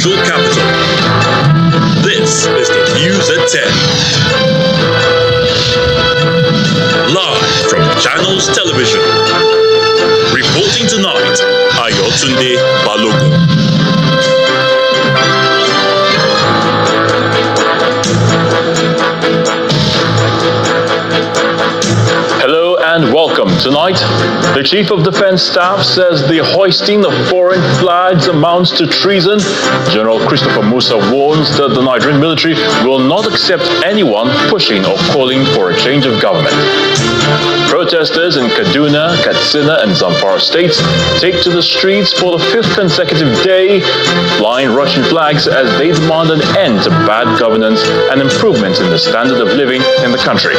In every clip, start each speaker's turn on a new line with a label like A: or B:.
A: financial capital. This is the News at 10. Live from Channels Television. Reporting tonight, Ayotunde Balogun.
B: Hello and welcome. Tonight, the Chief of Defense Staff says the hoisting of foreign flags amounts to treason. General Christopher Musa warns that the Nigerian military will not accept anyone pushing or calling for a change of government. Protesters in Kaduna, Katsina and Zamfara states take to the streets for the fifth consecutive day, flying Russian flags as they demand an end to bad governance and improvements in the standard of living in the country.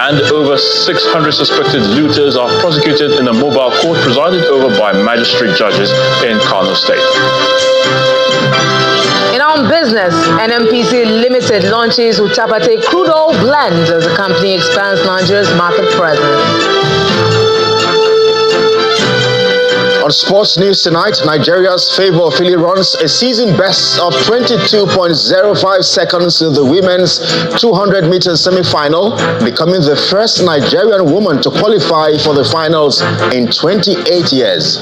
B: And over 600 suspected looters are prosecuted in a mobile court presided over by magistrate judges in Kano State.
C: In our business, NMPC Limited launches Utapate crude oil blend as the company expands Nigeria's market presence.
D: On sports news tonight, Nigeria's Favour Philly runs a season best of 22.05 seconds in the women's 200 meters semi-final, becoming the first Nigerian woman to qualify for the finals in 28 years.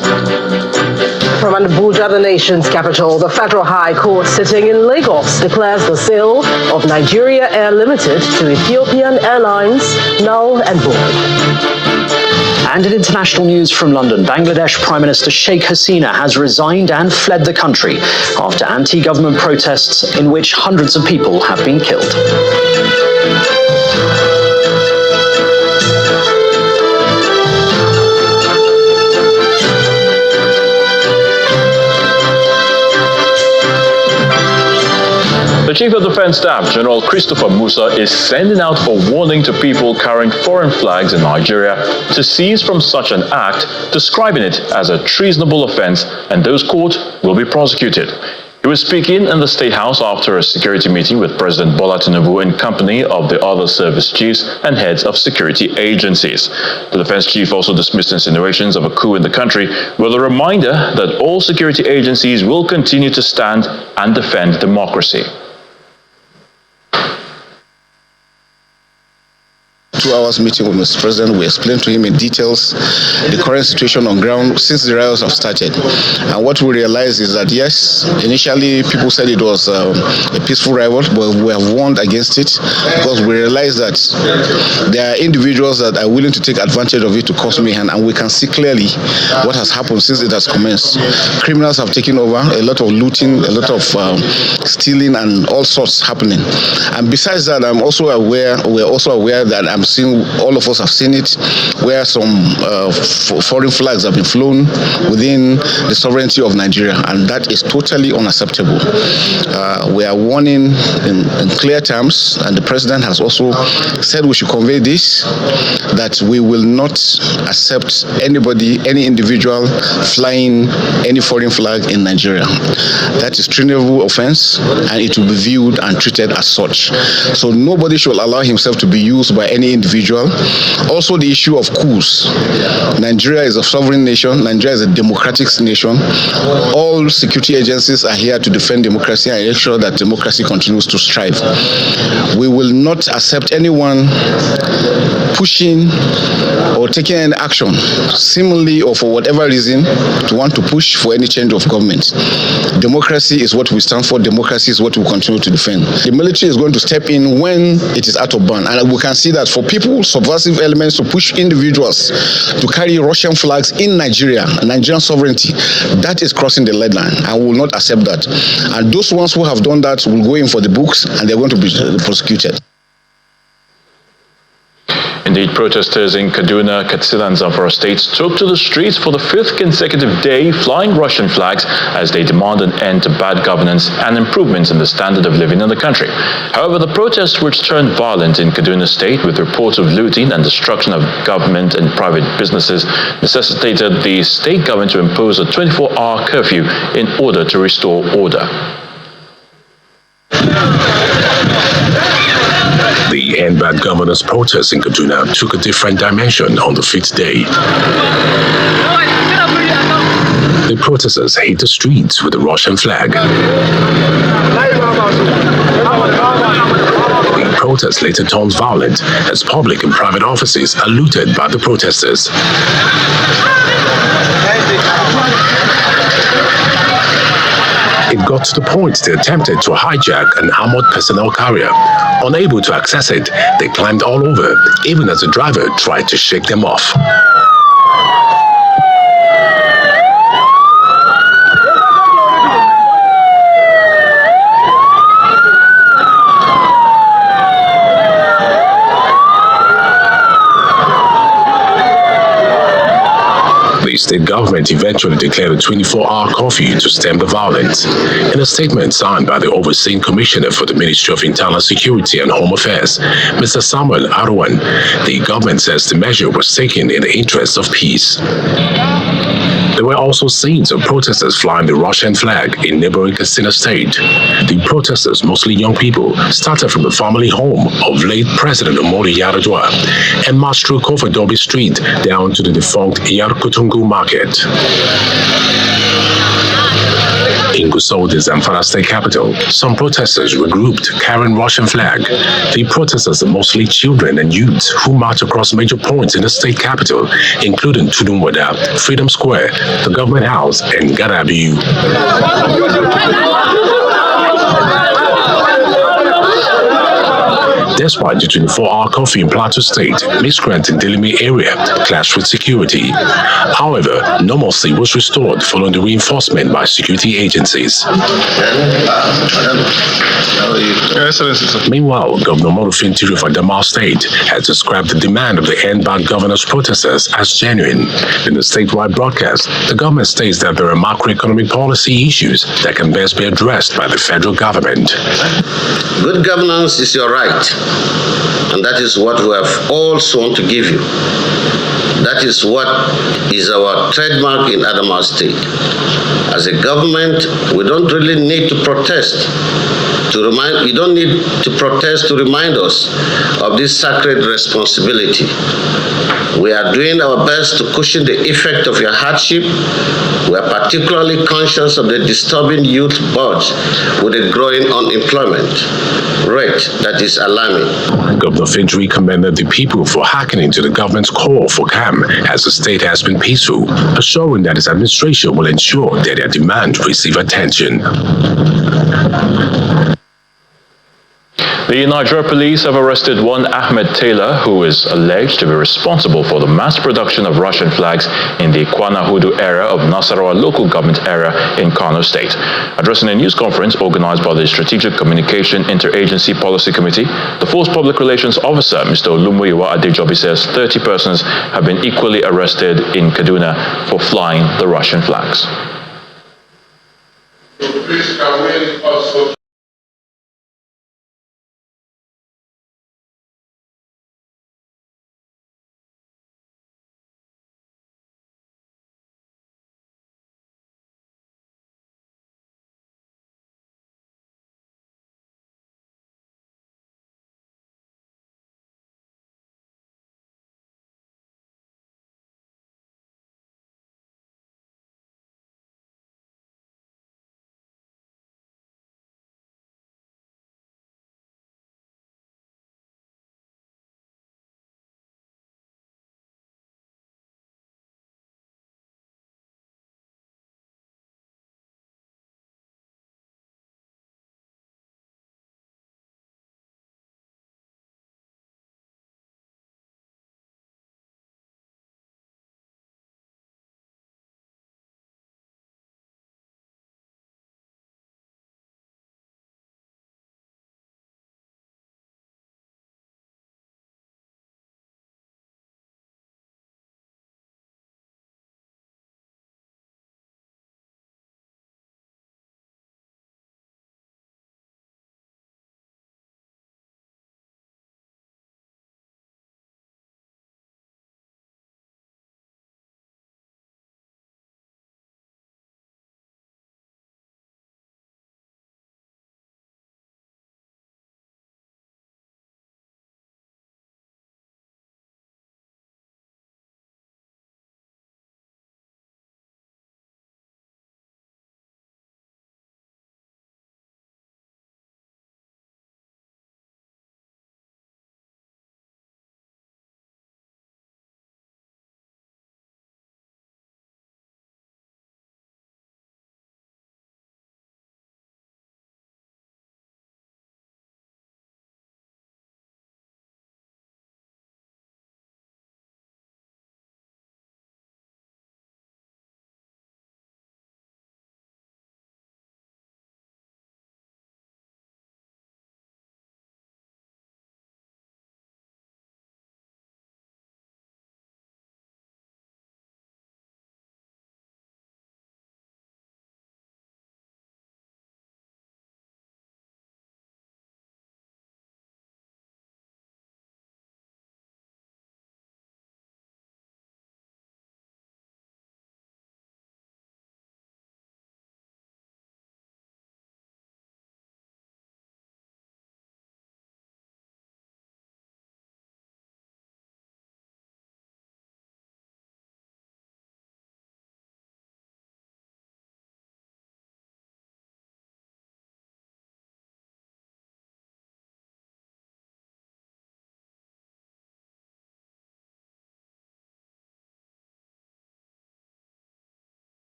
E: From Abuja, the nation's capital, the Federal High Court sitting in Lagos declares the sale of Nigeria Air Limited to Ethiopian Airlines null and void.
F: And in international news from London, Bangladesh Prime Minister Sheikh Hasina has resigned and fled the country after anti-government protests in which hundreds of people have been killed.
B: The Chief of Defense Staff, General Christopher Musa, is sending out a warning to people carrying foreign flags in Nigeria to cease from such an act, describing it as a treasonable offense, and those caught will be prosecuted. He was speaking in the State House after a security meeting with President Bola Tinubu in company of the other service chiefs and heads of security agencies. The defense chief also dismissed insinuations of a coup in the country with a reminder that all security agencies will continue to stand and defend democracy.
D: 2 hours meeting with Mr. President, we explained to him in details the current situation on ground since the riots have started. And what we realized is that yes, initially people said it was a peaceful riot, but we have warned against it because we realize that there are individuals that are willing to take advantage of it to cause mayhem, and we can see clearly what has happened since it has commenced. Criminals have taken over, a lot of looting, a lot of stealing and all sorts happening. And besides that, we're also aware that all of us have seen it, where some foreign flags have been flown within the sovereignty of Nigeria, and that is totally unacceptable. We are warning in clear terms, and the President has also said we should convey this, that we will not accept anybody, any individual flying any foreign flag in Nigeria. That is treasonable offense, and it will be viewed and treated as such. So nobody should allow himself to be used by any individual. Also, the issue of coups. Nigeria is a sovereign nation. Nigeria is a democratic nation. All security agencies are here to defend democracy and ensure that democracy continues to strive. We will not accept anyone pushing or taking any action, seemingly or for whatever reason, to want to push for any change of government. Democracy is what we stand for. Democracy is what we continue to defend. The military is going to step in when it is out of bounds, and we can see that for people, subversive elements to push individuals to carry Russian flags in Nigeria, Nigerian sovereignty, that is crossing the red line, and we will not accept that. And those ones who have done that will go in for the books, and they're going to be prosecuted.
B: Indeed, protesters in Kaduna, Katsina and Zamfara states took to the streets for the fifth consecutive day, flying Russian flags as they demand an end to bad governance and improvements in the standard of living in the country. However, the protests, which turned violent in Kaduna State with reports of looting and destruction of government and private businesses, necessitated the state government to impose a 24-hour curfew in order to restore order.
G: The End Bad Governance protests in Kaduna took a different dimension on the fifth day. The protesters hit the streets with the Russian flag. The protest later turned violent as public and private offices are looted by the protesters. It got to the point they attempted to hijack an armored personnel carrier. Unable to access it, they climbed all over, even as the driver tried to shake them off. The state government eventually declared a 24-hour curfew to stem the violence. In a statement signed by the overseeing commissioner for the Ministry of Internal Security and Home Affairs, Mr. Samuel Arwan, the government says the measure was taken in the interest of peace. There were also scenes of protesters flying the Russian flag in neighboring Katsina State. The protesters, mostly young people, started from the family home of late President Umaru Yar'Adua and marched through Kofa Street down to the defunct Yar'Kutungu Market. In Gusau, the Zamfara state capital, some protesters regrouped carrying Russian flag. The protesters are mostly children and youths who march across major points in the state capital, including Tudunwada, Freedom Square, the Government House, and Garabiu. Despite the 24-hour curfew in Plateau State, miscreants in Dilimi area clashed with security. However, normalcy was restored following the reinforcement by security agencies. Meanwhile, Governor Morufin Tiri of Adamawa State has described the demand of the End-Bad Governors protesters as genuine. In the statewide broadcast, the government states that there are macroeconomic policy issues that can best be addressed by the federal government.
H: Good governance is your right, and that is what we have all sworn to give you. That is what is our trademark in Adamawa State. As a government, we don't really need to protest we don't need to protest to remind us of this sacred responsibility. We are doing our best to cushion the effect of your hardship. We are particularly conscious of the disturbing youth bulge with a growing unemployment rate that is alarming.
G: Governor Fintri commended the people for hearkening to the government's call for calm as the state has been peaceful, assuring that his administration will ensure that their demands receive attention.
B: The Nigeria police have arrested one Ahmed Taylor, who is alleged to be responsible for the mass production of Russian flags in the Kwana Hudu area of Nasarawa local government area in Kano State. Addressing a news conference organized by the Strategic Communication Interagency Policy Committee, the Force Public Relations Officer, Mr. Olumuyiwa Adejobi, says 30 persons have been equally arrested in Kaduna for flying the Russian flags.
I: So please, can we also